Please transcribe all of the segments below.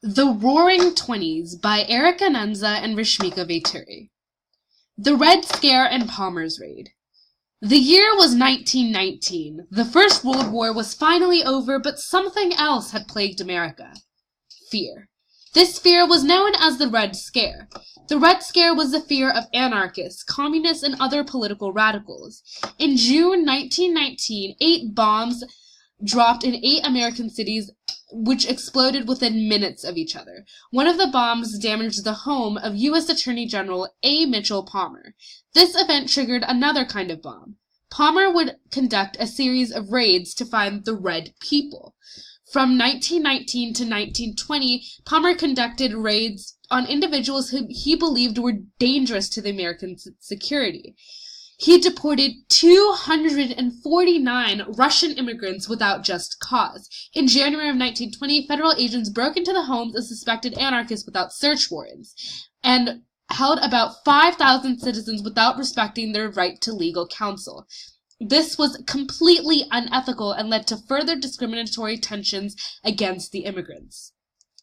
The Roaring Twenties by Eric Anenza and Rashmika Veturi. The Red Scare and Palmer's Raid. The year was 1919. The First World War was finally over, but something else had plagued America. Fear. This fear was known as the Red Scare. The Red Scare was the fear of anarchists, communists, and other political radicals. In June 1919, 8 bombs dropped in 8 American cities, which exploded within minutes of each other. One of the bombs damaged the home of U.S. Attorney General A. Mitchell Palmer. This event triggered another kind of bomb. Palmer would conduct a series of raids to find the Red People. From 1919 to 1920, Palmer conducted raids on individuals whom he believed were dangerous to the American security. He deported 249 Russian immigrants without just cause. In January of 1920, federal agents broke into the homes of suspected anarchists without search warrants and held about 5,000 citizens without respecting their right to legal counsel. This was completely unethical and led to further discriminatory tensions against the immigrants.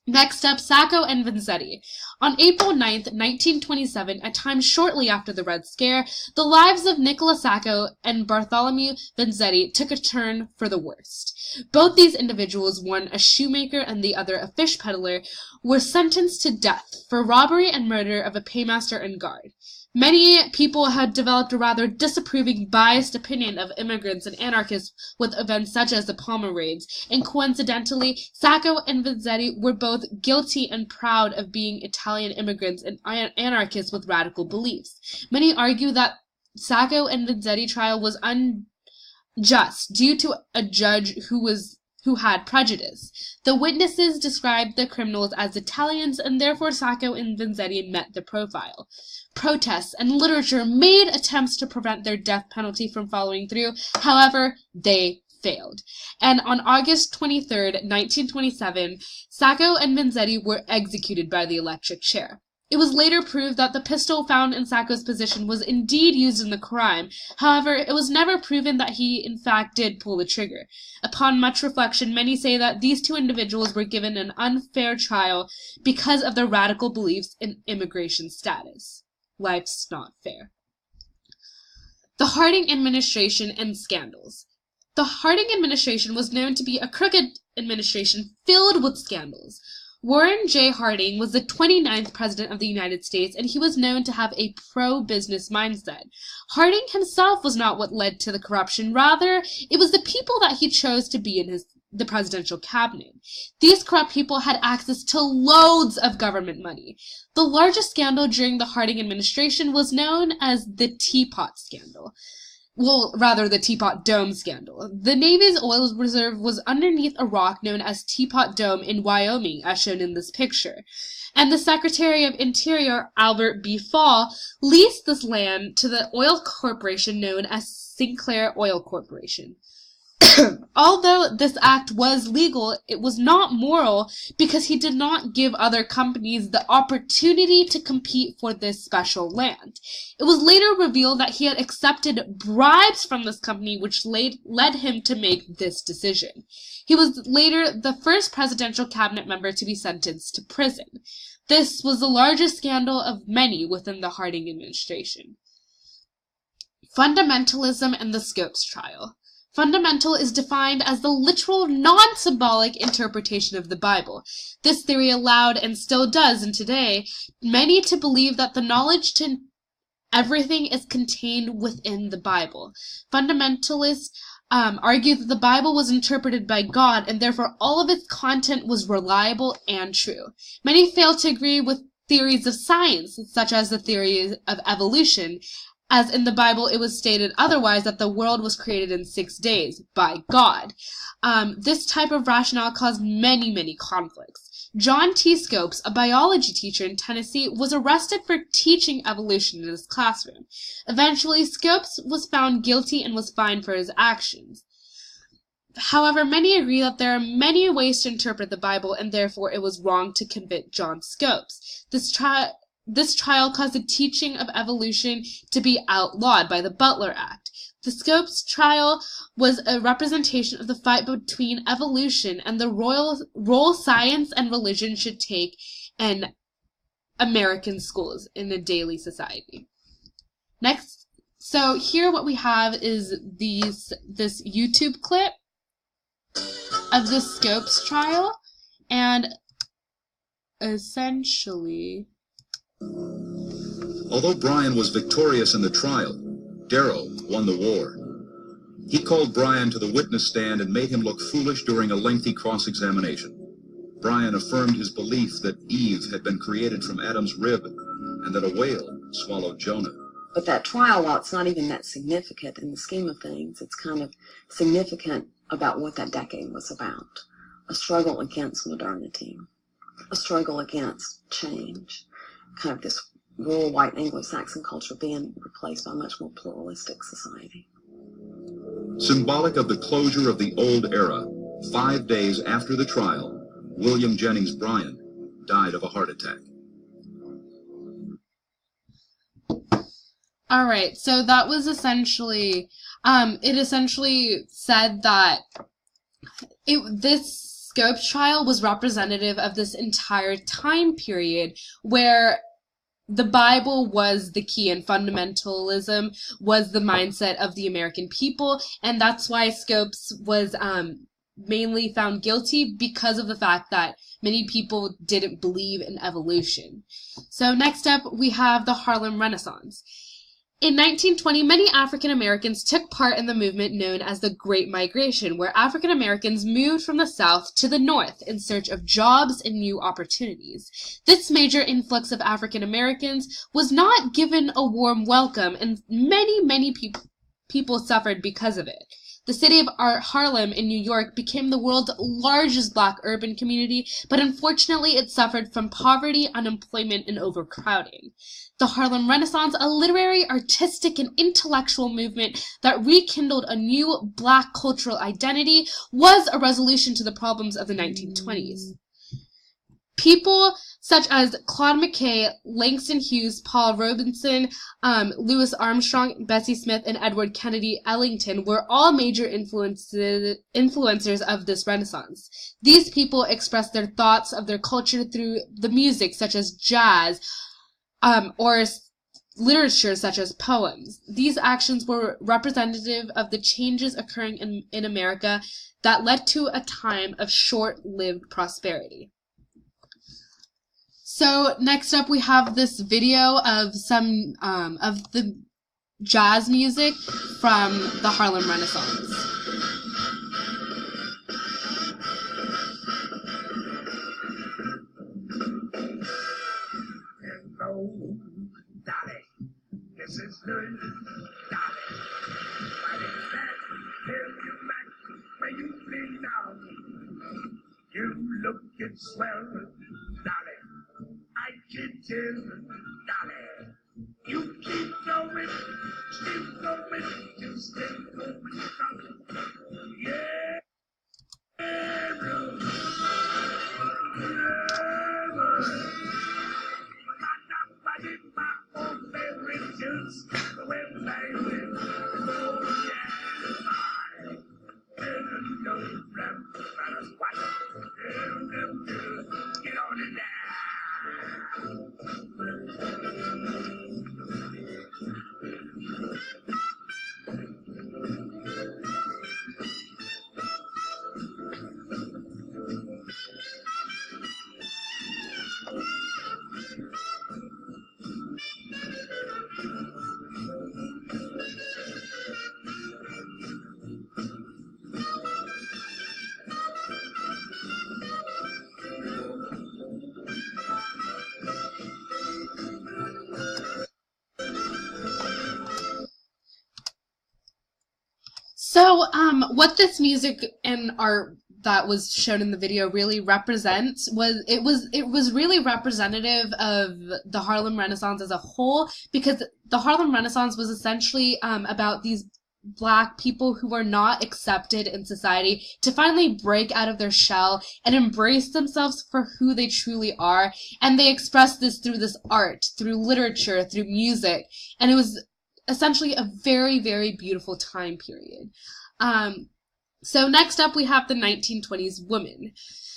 Next up, Sacco and Vanzetti. On April 9th, 1927, a time shortly after the Red Scare, the lives of Nicola Sacco and Bartholomew Vanzetti took a turn for the worst. Both these individuals, one a shoemaker and the other a fish peddler, were sentenced to death for robbery and murder of a paymaster and guard. Many people had developed a rather disapproving, biased opinion of immigrants and anarchists with events such as the Palmer raids, and coincidentally, Sacco and Vanzetti were both guilty and proud of being Italian immigrants and anarchists with radical beliefs. Many argue that Sacco and Vanzetti trial was unjust due to a judge who had prejudice. The witnesses described the criminals as Italians, and therefore Sacco and Vanzetti met the profile. Protests and literature made attempts to prevent their death penalty from following through. However, they failed. And on August 23rd, 1927, Sacco and Vanzetti were executed by the electric chair. It was later proved that the pistol found in Sacco's possession was indeed used in the crime. However, it was never proven that he in fact did pull the trigger. Upon much reflection, many say that these 2 individuals were given an unfair trial because of their radical beliefs in immigration status. Life's not fair. The Harding administration and scandals. The Harding administration was known to be a crooked administration filled with scandals. Warren J. Harding was the 29th President of the United States, and he was known to have a pro-business mindset. Harding himself was not what led to the corruption. Rather, it was the people that he chose to be in the presidential cabinet. These corrupt people had access to loads of government money. The largest scandal during the Harding administration was known as the Teapot Scandal. Well, rather, the Teapot Dome Scandal. The Navy's oil reserve was underneath a rock known as Teapot Dome in Wyoming, as shown in this picture. And the Secretary of Interior, Albert B. Fall, leased this land to the oil corporation known as Sinclair Oil Corporation. Although this act was legal, it was not moral because he did not give other companies the opportunity to compete for this special land. It was later revealed that he had accepted bribes from this company, which led him to make this decision. He was later the first presidential cabinet member to be sentenced to prison. This was the largest scandal of many within the Harding administration. Fundamentalism and the Scopes Trial. Fundamental is defined as the literal, non-symbolic interpretation of the Bible. This theory allowed, and still does in today, many to believe that the knowledge to everything is contained within the Bible. Fundamentalists argue that the Bible was interpreted by God, and therefore all of its content was reliable and true. Many fail to agree with theories of science, such as the theory of evolution, as in the Bible it was stated otherwise, that the world was created in 6 days by God. This type of rationale caused many conflicts. John T. Scopes, a biology teacher in Tennessee, was arrested for teaching evolution in his classroom. Eventually, Scopes was found guilty and was fined for his actions. However, many agree that there are many ways to interpret the Bible, and therefore it was wrong to convict John Scopes. This trial caused the teaching of evolution to be outlawed by the Butler Act. The Scopes trial was a representation of the fight between evolution and the role science and religion should take in American schools in the daily society. Next, so here what we have is this YouTube clip of the Scopes trial, and essentially, although Bryan was victorious in the trial, Darrow won the war. He called Bryan to the witness stand and made him look foolish during a lengthy cross-examination. Bryan affirmed his belief that Eve had been created from Adam's rib and that a whale swallowed Jonah. But that trial, while it's not even that significant in the scheme of things, it's kind of significant about what that decade was about. A struggle against modernity, a struggle against change, kind of this rural white Anglo-Saxon culture being replaced by a much more pluralistic society. Symbolic of the closure of the old era, 5 days after the trial, William Jennings Bryan died of a heart attack. All right, so that was essentially, it essentially said that this Scopes trial was representative of this entire time period where the Bible was the key and fundamentalism was the mindset of the American people, and that's why Scopes was mainly found guilty because of the fact that many people didn't believe in evolution. So next up, we have the Harlem Renaissance. In 1920, many African Americans took part in the movement known as the Great Migration, where African Americans moved from the South to the North in search of jobs and new opportunities. This major influx of African Americans was not given a warm welcome, and many people suffered because of it. The city of Harlem in New York became the world's largest Black urban community, but unfortunately it suffered from poverty, unemployment, and overcrowding. The Harlem Renaissance, a literary, artistic, and intellectual movement that rekindled a new Black cultural identity, was a resolution to the problems of the 1920s. People such as Claude McKay, Langston Hughes, Paul Robeson, Louis Armstrong, Bessie Smith, and Edward Kennedy Ellington were all major influencers of this Renaissance. These people expressed their thoughts of their culture through the music such as jazz, or literature such as poems. These actions were representative of the changes occurring in America that led to a time of short-lived prosperity. So next up we have this video of some of the jazz music from the Harlem Renaissance. Hello, Dolly. This is Louis Dolly. Fighting back, tell you back where you been now. You lookin' swell, Dolly. I can tell, Dolly. You keep going, just keep going, yeah. Get on in there. So, what this music and art that was shown in the video really represents was really representative of the Harlem Renaissance as a whole, because the Harlem Renaissance was essentially about these Black people who were not accepted in society to finally break out of their shell and embrace themselves for who they truly are, and they expressed this through this art, through literature, through music, and it was essentially a very, very beautiful time period. So next up, we have the 1920s women.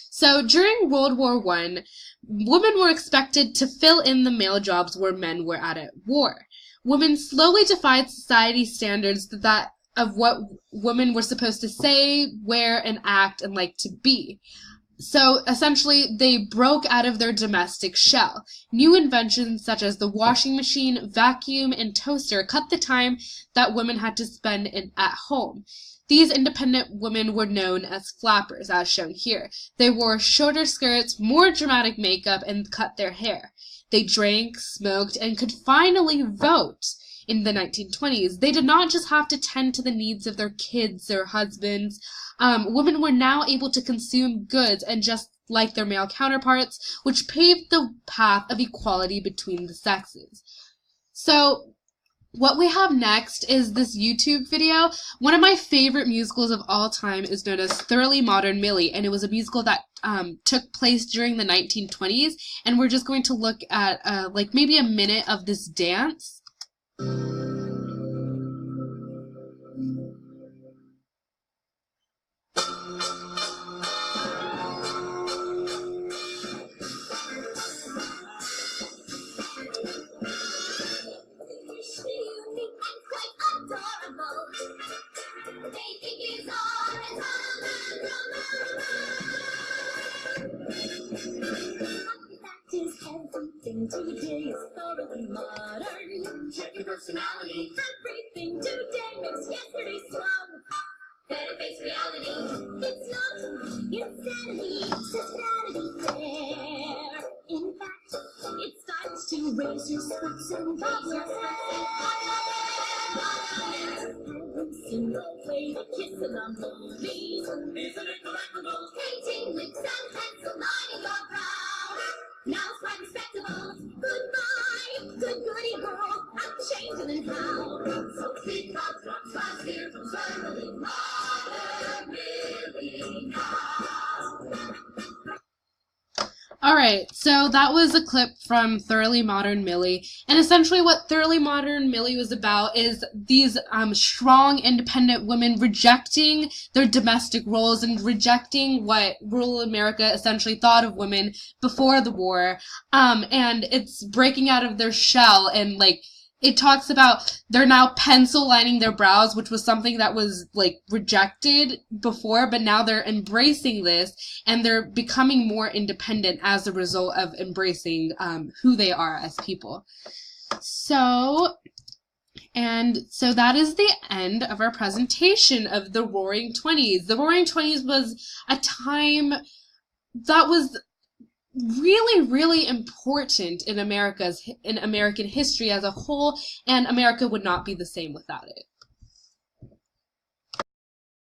So during World War I, women were expected to fill in the male jobs where men were at war. Women slowly defied society's standards of what women were supposed to say, wear, and act, and like to be. So essentially, they broke out of their domestic shell. New inventions such as the washing machine, vacuum, and toaster cut the time that women had to spend at home. These independent women were known as flappers, as shown here. They wore shorter skirts, more dramatic makeup, and cut their hair. They drank, smoked, and could finally vote in the 1920s. They did not just have to tend to the needs of their kids or husbands. Women were now able to consume goods and just like their male counterparts, which paved the path of equality between the sexes. So what we have next is this YouTube video. One of my favorite musicals of all time is known as Thoroughly Modern Millie, and it was a musical that took place during the 1920s, and we're just going to look at like maybe a minute of this dance. Everything today is thoroughly modern. Check your personality. Everything today makes yesterday slow. Better face reality. It's not insanity, it's just vanity fair. In fact, it's time to raise your skirts and bob your hair. Every single way to kiss in the movies. Isn't it collectible? Painting lips and pencil lining your brow. Now it's quite respectable. Goodbye, good goody girl. I'm changing and how. So keep up, what's here from Thoroughly Modern Millie now. Alright, so that was a clip from Thoroughly Modern Millie, and essentially what Thoroughly Modern Millie was about is these strong, independent women rejecting their domestic roles and rejecting what rural America essentially thought of women before the war, and it's breaking out of their shell, and like, it talks about they're now pencil lining their brows, which was something that was like rejected before, but now they're embracing this and they're becoming more independent as a result of embracing who they are as people. So that is the end of our presentation of the Roaring Twenties. The Roaring Twenties was a time that was really, really important in American history as a whole, and America would not be the same without it.